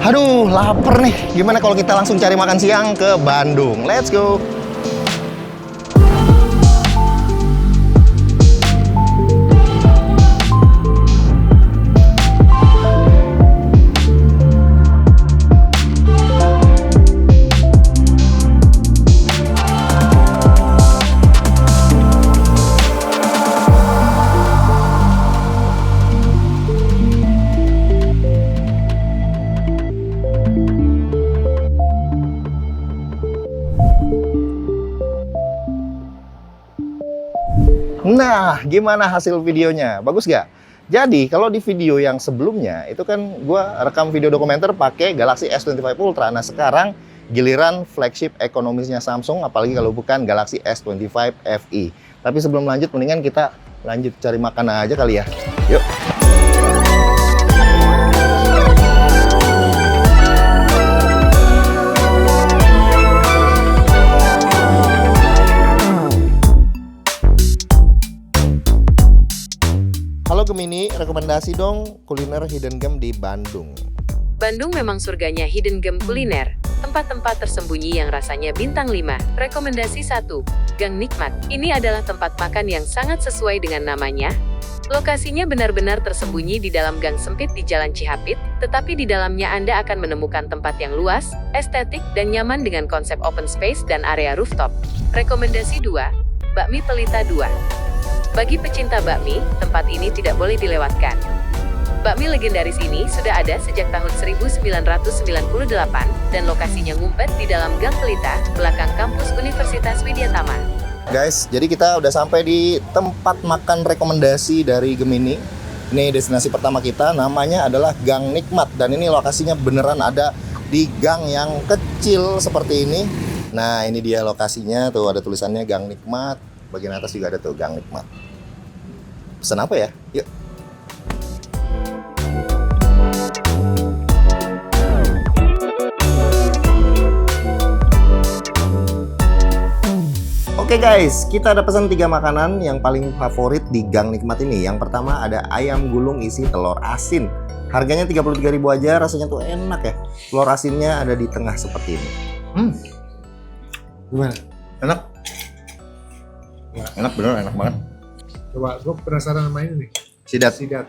Aduh, lapar nih. Gimana kalau kita langsung cari makan siang ke Bandung? Let's go. Nah, gimana hasil videonya? Bagus nggak? Jadi, kalau di video yang sebelumnya, itu kan gua rekam video dokumenter pakai Galaxy S25 Ultra. Nah, sekarang giliran flagship ekonomisnya Samsung, apalagi kalau bukan Galaxy S25 FE. Tapi sebelum lanjut, mendingan kita lanjut cari makan aja kali ya. Yuk! Halo Gemini, rekomendasi dong kuliner hidden gem di Bandung. Bandung memang surganya hidden gem kuliner, tempat-tempat tersembunyi yang rasanya bintang 5. Rekomendasi 1, Gang Nikmat. Ini adalah tempat makan yang sangat sesuai dengan namanya. Lokasinya benar-benar tersembunyi di dalam gang sempit di Jalan Cihapit, tetapi di dalamnya Anda akan menemukan tempat yang luas, estetik, dan nyaman dengan konsep open space dan area rooftop. Rekomendasi 2, Bakmi Pelita 2. Bagi pecinta bakmi, tempat ini tidak boleh dilewatkan. Bakmi legendaris ini sudah ada sejak tahun 1998 dan lokasinya ngumpet di dalam Gang Pelita, belakang kampus Universitas Widyatama. Guys, jadi kita udah sampai di tempat makan rekomendasi dari Gemini. Ini destinasi pertama kita, namanya adalah Gang Nikmat. Dan ini lokasinya beneran ada di gang yang kecil seperti ini. Nah, ini dia lokasinya, tuh ada tulisannya Gang Nikmat. Bagian atas juga ada tuh Gang Nikmat. Pesan apa ya? Yuk. Oke guys, kita ada pesan 3 makanan yang paling favorit di Gang Nikmat ini. Yang pertama ada ayam gulung isi telur asin. Harganya 33.000 aja, rasanya tuh enak ya. Telur asinnya ada di tengah seperti ini. Gimana? Enak? Ya. Enak bener, enak banget. Coba, gue penasaran sama ini nih. Sidat. Sidat.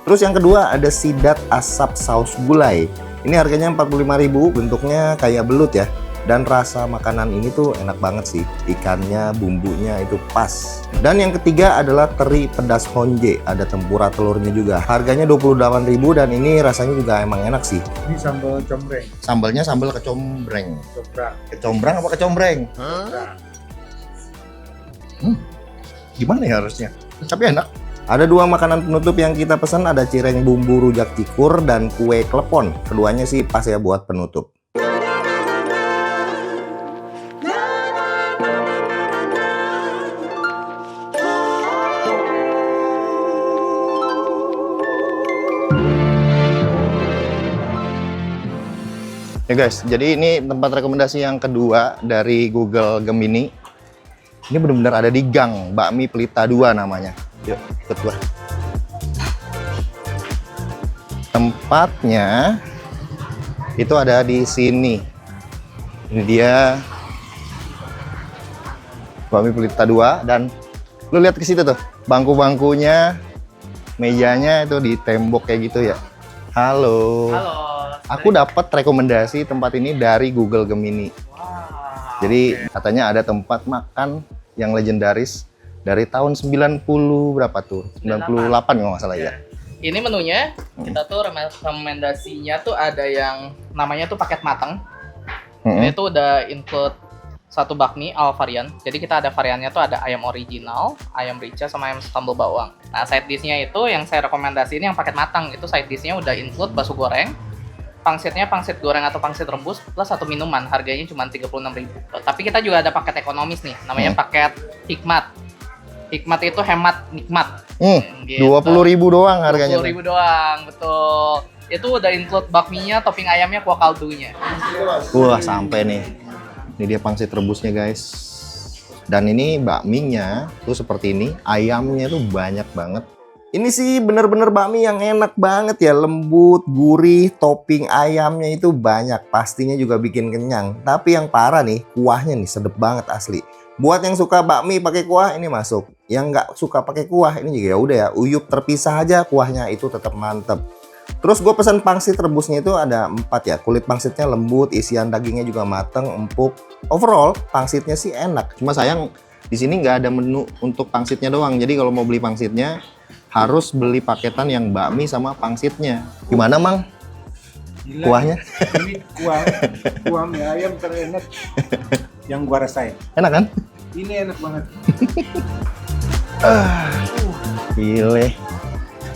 Terus yang kedua ada sidat asap saus gulai. Ini harganya 45.000, bentuknya kayak belut ya. Dan rasa makanan ini tuh enak banget sih. Ikannya, bumbunya itu pas. Dan yang ketiga adalah teri pedas honje. Ada tempura telurnya juga. Harganya 28.000 dan ini rasanya juga emang enak sih. Ini sambal combreng. Sambalnya sambal kecombreng. Coba. Kecombrang apa kecombreng? Nah, Gimana ya harusnya? Tapi enak. Ada 2 makanan penutup yang kita pesan, ada cireng bumbu rujak cikur dan kue klepon. Keduanya sih pas ya buat penutup. Ya guys, jadi ini tempat rekomendasi yang kedua dari Google Gemini. Ini benar-benar ada di Gang Bakmi Pelita 2 namanya. Yuk, ikut gua. Tempatnya itu ada di sini. Ini dia Bakmi Pelita 2 dan lu lihat ke situ tuh, bangku-bangkunya, mejanya itu di tembok kayak gitu ya. Halo. Halo. Aku dapat rekomendasi tempat ini dari Google Gemini. Wow. Jadi katanya ada tempat makan yang legendaris dari tahun 90 berapa tuh? 98 kalau nggak salah ya. Ini menunya, kita tuh rekomendasinya tuh ada yang namanya tuh paket matang. Ini tuh udah include 1 bakmi all varian. Jadi kita ada variannya tuh ada ayam original, ayam rica, sama ayam sambal bawang. Nah, side dish-nya itu yang saya rekomendasiin yang paket matang. Itu side dish-nya udah include bakso goreng, pangsitnya pangsit goreng atau pangsit rebus plus 1 minuman, harganya cuma 36.000. Tapi kita juga ada paket ekonomis nih, namanya paket hikmat. Hikmat itu hemat nikmat. Gitu. 20.000 doang harganya. 20.000 doang, betul. Itu udah include bakminya, topping ayamnya, kuah kaldunya. Wah, sampai nih. Ini dia pangsit rebusnya guys. Dan ini bakminya tuh seperti ini, ayamnya tuh banyak banget. Ini sih bener-bener bakmi yang enak banget ya, lembut, gurih, topping ayamnya itu banyak, pastinya juga bikin kenyang. Tapi yang parah nih, kuahnya nih sedep banget asli. Buat yang suka bakmi pakai kuah ini masuk, yang nggak suka pakai kuah ini juga ya udah ya, uyup terpisah aja kuahnya itu tetap mantep. Terus gue pesan pangsit rebusnya itu ada 4 ya, kulit pangsitnya lembut, isian dagingnya juga mateng, empuk. Overall pangsitnya sih enak, cuma sayang di sini nggak ada menu untuk pangsitnya doang. Jadi kalau mau beli pangsitnya harus beli paketan yang bakmi sama pangsitnya. Gimana, Mang? Gila, Kuahnya? Ini kuah mie ayam terenak yang gua rasain. Enak kan? Ini enak banget. Gile.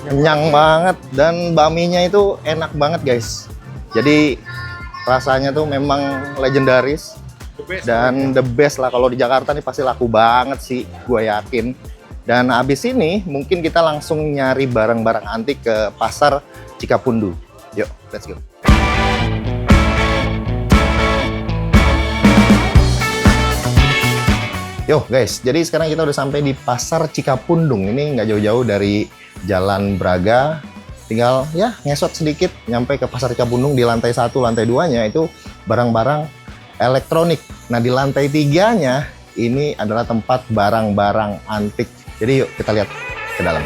Kenyang banget dan bakminya itu enak banget, guys. Jadi rasanya tuh memang legendaris The best, dan the best lah. Kalau di Jakarta nih pasti laku banget sih, gue yakin. Dan abis ini mungkin kita langsung nyari barang-barang antik ke pasar Cikapundu. Yuk, let's go. Yo guys, jadi sekarang kita udah sampai di pasar Cikapundung. Ini nggak jauh-jauh dari Jalan Braga. Tinggal ya ngesot sedikit nyampe ke pasar Cikapundung. Di lantai 1, lantai 2-nya itu barang-barang elektronik. Nah di lantai 3-nya ini adalah tempat barang-barang antik. Jadi yuk kita lihat ke dalam.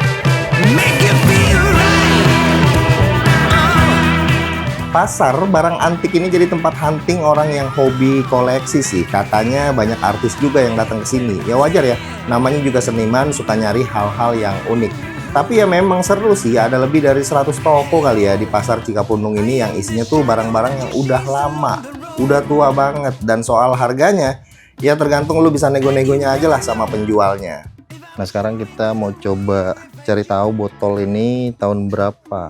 Pasar barang antik ini jadi tempat hunting orang yang hobi koleksi sih. Katanya banyak artis juga yang datang ke sini. Ya wajar ya, namanya juga seniman, suka nyari hal-hal yang unik. Tapi ya memang seru sih, ada lebih dari 100 toko kali ya di pasar Cikapundung ini yang isinya tuh barang-barang yang udah lama, udah tua banget. Dan soal harganya, ya tergantung lu bisa nego-negonya aja lah sama penjualnya. Nah sekarang kita mau coba cari tahu botol ini tahun berapa.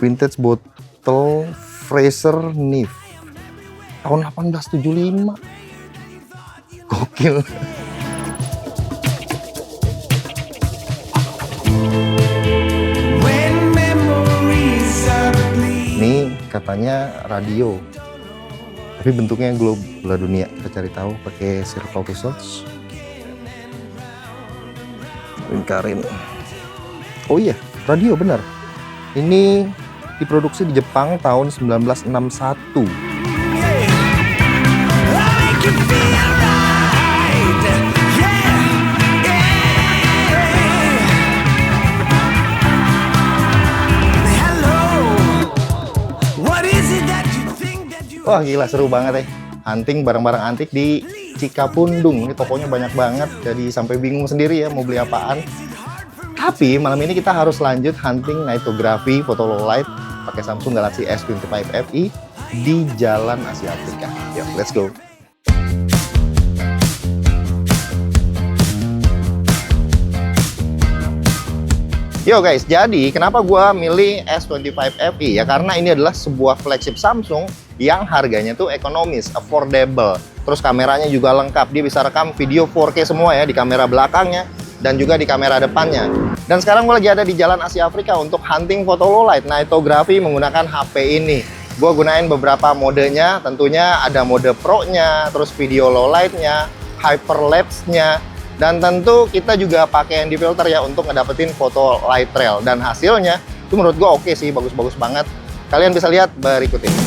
Vintage botol Fraser Nif tahun 1875. Gokil. Ini katanya radio, tapi bentuknya globe bola dunia. Kita cari tahu pakai circle results. Lingkarin. Oh iya, radio benar. Ini diproduksi di Jepang tahun 1961. Wah gila, seru banget ya. Hunting barang-barang antik di Cikapundung. Ini tokonya banyak banget, jadi sampai bingung sendiri ya mau beli apaan. Tapi malam ini kita harus lanjut hunting nightography foto low light pakai Samsung Galaxy S25 FE di Jalan Asia Afrika. Yuk, let's go. Yo guys, jadi kenapa gua milih S25 FE ya? Karena ini adalah sebuah flagship Samsung yang harganya tuh ekonomis, affordable. Terus kameranya juga lengkap, dia bisa rekam video 4K semua ya di kamera belakangnya dan juga di kamera depannya. Dan sekarang gue lagi ada di Jalan Asia Afrika untuk hunting foto low light nightography menggunakan HP ini. Gue gunain beberapa modenya, tentunya ada mode Pro-nya, terus video low light-nya, hyperlapse-nya, dan tentu kita juga pakai yang di filter ya untuk ngedapetin foto light trail. Dan hasilnya itu menurut gue oke sih, bagus-bagus banget. Kalian bisa lihat berikut ini.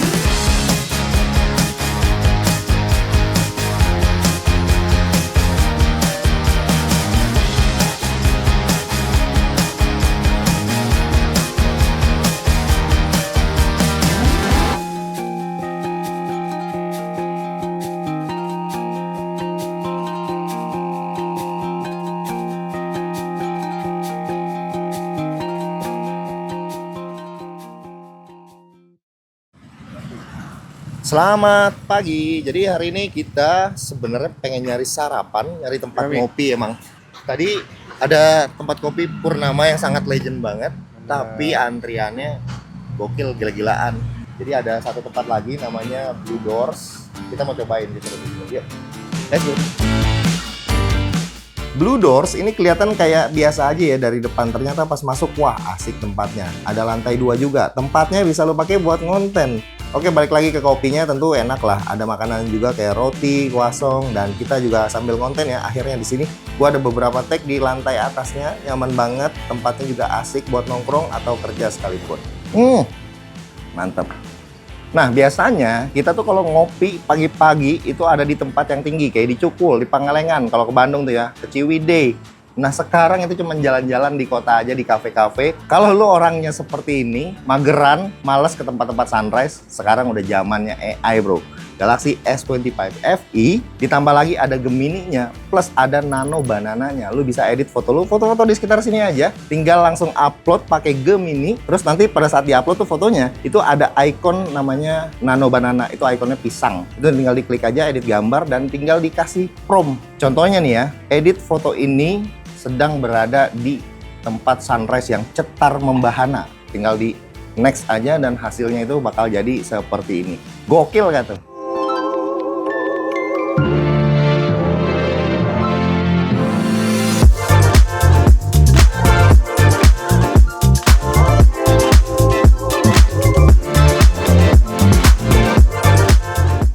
Selamat pagi. Jadi hari ini kita sebenarnya pengen nyari sarapan, nyari tempat ngopi emang. Tadi ada tempat kopi Purnama yang sangat legend banget, tapi antriannya gokil gila-gilaan. Jadi ada satu tempat lagi namanya Blue Doors. Kita mau cobain di sini. Yuk. Let's go. Blue Doors ini kelihatan kayak biasa aja ya dari depan, ternyata pas masuk wah asik tempatnya. Ada lantai 2 juga. Tempatnya bisa lo pakai buat ngonten. Oke, balik lagi ke kopinya, tentu enak lah. Ada makanan juga kayak roti, croissant, dan kita juga sambil konten ya. Akhirnya di sini gua ada beberapa tag di lantai atasnya, nyaman banget. Tempatnya juga asik buat nongkrong atau kerja sekalipun. Mantap. Nah, biasanya kita tuh kalau ngopi pagi-pagi itu ada di tempat yang tinggi, kayak di Cukul, di Pangalengan, kalau ke Bandung tuh ya, ke Ciwidey. Nah, sekarang itu cuma jalan-jalan di kota aja, di kafe-kafe. Kalau lu orangnya seperti ini, mageran, males ke tempat-tempat sunrise, sekarang udah zamannya AI, bro. Galaxy S25 FE, ditambah lagi ada Gemini-nya, plus ada Nano Banana-nya. Lu bisa edit foto lu, foto-foto di sekitar sini aja, tinggal langsung upload pakai Gemini, terus nanti pada saat di-upload tuh fotonya, itu ada icon namanya Nano Banana, itu ikonnya pisang. Itu tinggal diklik aja, edit gambar, dan tinggal dikasih prompt. Contohnya nih ya, edit foto ini sedang berada di tempat sunrise yang cetar membahana. Tinggal di next aja dan hasilnya itu bakal jadi seperti ini. Gokil gak tuh?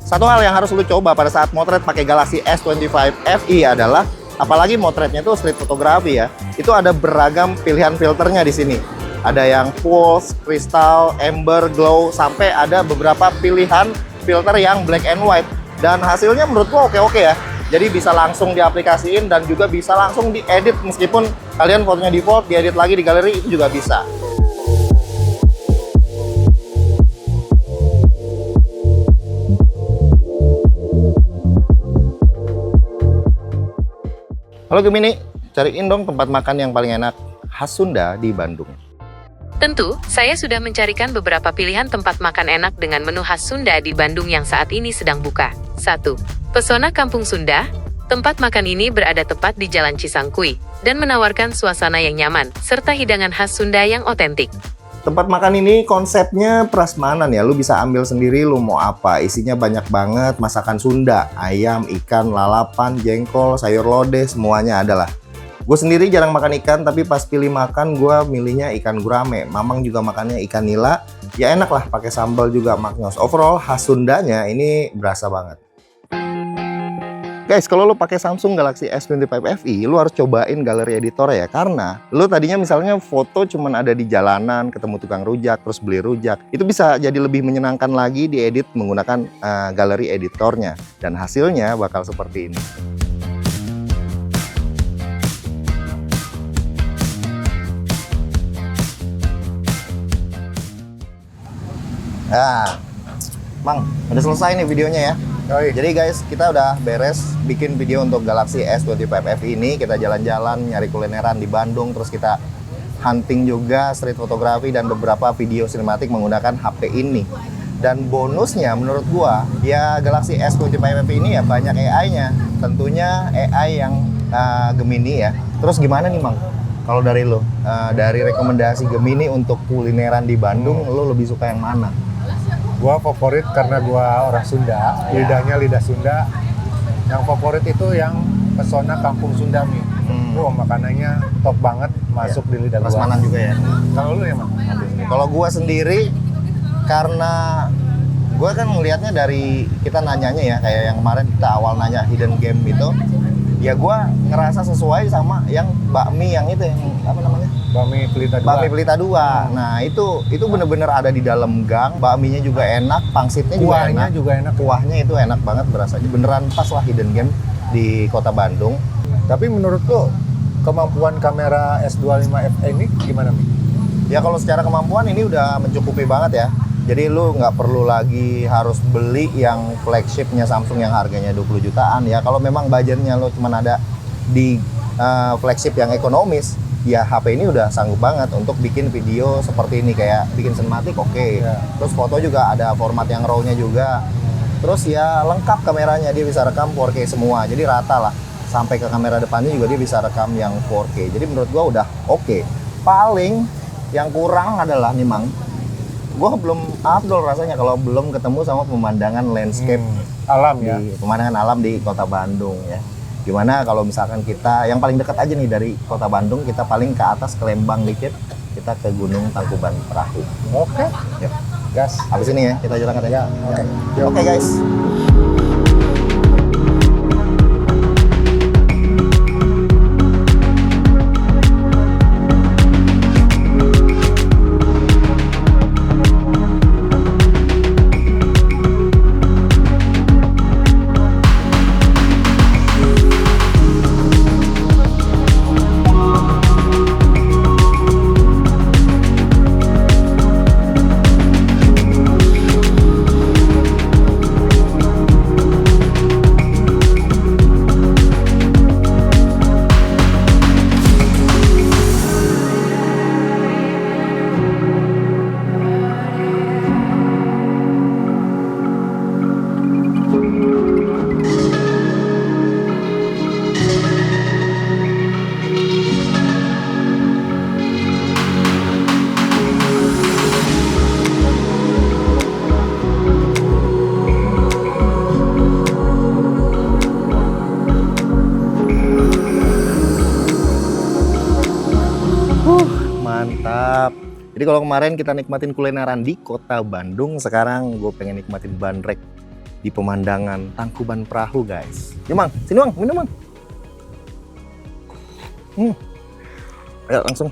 Satu hal yang harus lu coba pada saat motret pakai Galaxy S25 FE adalah, apalagi motretnya itu street photography ya, itu ada beragam pilihan filternya di sini. Ada yang pulse, crystal, amber, glow, sampai ada beberapa pilihan filter yang black and white. Dan hasilnya menurut gua oke-oke ya. Jadi bisa langsung diaplikasiin dan juga bisa langsung diedit, meskipun kalian fotonya default, diedit lagi di galeri itu juga bisa. Halo Gemini, cariin dong tempat makan yang paling enak khas Sunda di Bandung. Tentu, saya sudah mencarikan beberapa pilihan tempat makan enak dengan menu khas Sunda di Bandung yang saat ini sedang buka. 1. Pesona Kampung Sunda. Tempat makan ini berada tepat di Jalan Cisangkui dan menawarkan suasana yang nyaman serta hidangan khas Sunda yang otentik. Tempat makan ini konsepnya prasmanan ya, lu bisa ambil sendiri lu mau apa. Isinya banyak banget masakan Sunda, ayam, ikan, lalapan, jengkol, sayur lodeh, semuanya ada lah. Gue sendiri jarang makan ikan, tapi pas pilih makan gue milihnya ikan gurame. Mamang juga makannya ikan nila, ya enak lah pakai sambal juga maknyos. Overall khas Sundanya ini berasa banget. Guys, kalau lo pakai Samsung Galaxy S25 FE, lo harus cobain galeri editor ya. Karena lo tadinya misalnya foto cuman ada di jalanan, ketemu tukang rujak, terus beli rujak. Itu bisa jadi lebih menyenangkan lagi diedit menggunakan galeri editornya. Dan hasilnya bakal seperti ini. Nah, Mang, udah selesai nih videonya ya. Jadi guys, kita udah beres bikin video untuk Galaxy S25 FE ini. Kita jalan-jalan, nyari kulineran di Bandung, terus kita hunting juga, street photography, dan beberapa video sinematik menggunakan HP ini. Dan bonusnya menurut gua, ya Galaxy S25 FE ini ya banyak AI-nya. Tentunya AI yang Gemini ya. Terus gimana nih Mang? Kalau dari lo, dari rekomendasi Gemini untuk kulineran di Bandung, lo lebih suka yang mana? Gua favorit karena gua orang Sunda, lidahnya lidah Sunda. Yang favorit itu yang Pesona Kampung Sunda Mi. Makanannya top banget, masuk di lidah gua. Prasmanan juga ya. Kalau lu ya, Mang? Kalau gua sendiri, karena gua kan ngelihatnya dari kita nanyanya ya, kayak yang kemarin kita awal nanya hidden game itu, ya gua ngerasa sesuai sama yang bakmi yang itu, yang apa namanya? Bakmi Pelita 2. Bakmi Pelita 2. Nah, itu bener-bener ada di dalam gang. Bakminya juga enak, pangsitnya juga Kuahnya enak. juga enak. Kuahnya itu enak banget berasanya. Beneran pas lah hidden game di Kota Bandung. Tapi menurut lu kemampuan kamera S25 FE ini gimana, Mi? Ya kalau secara kemampuan ini udah mencukupi banget ya. Jadi lu nggak perlu lagi harus beli yang flagshipnya Samsung yang harganya 20 jutaan ya. Kalau memang budgetnya lu cuma ada di flagship yang ekonomis, ya HP ini udah sanggup banget untuk bikin video seperti ini, kayak bikin sinematik oke. Ya. Terus foto juga ada format yang RAW-nya juga. Terus ya lengkap kameranya, dia bisa rekam 4K semua. Jadi rata lah. Sampai ke kamera depannya juga dia bisa rekam yang 4K. Jadi menurut gua udah oke. Paling yang kurang adalah nih Mang, gua belum afdol rasanya kalau belum ketemu sama pemandangan landscape Alam ya. pemandangan alam di Kota Bandung ya. Gimana kalau misalkan kita yang paling dekat aja nih dari Kota Bandung, kita paling ke atas ke Lembang dikit, kita ke Gunung Tangkuban Perahu. Oke. Yuk. Gas. Habis ini ya kita jalankan ya. Oke. Oke guys. Mantap. Jadi kalau kemarin kita nikmatin kulineran di kota Bandung, sekarang gue pengen nikmatin bandrek di pemandangan Tangkuban Perahu, guys. Yuk Mang, sini Mang, minum Mang. Ayo langsung.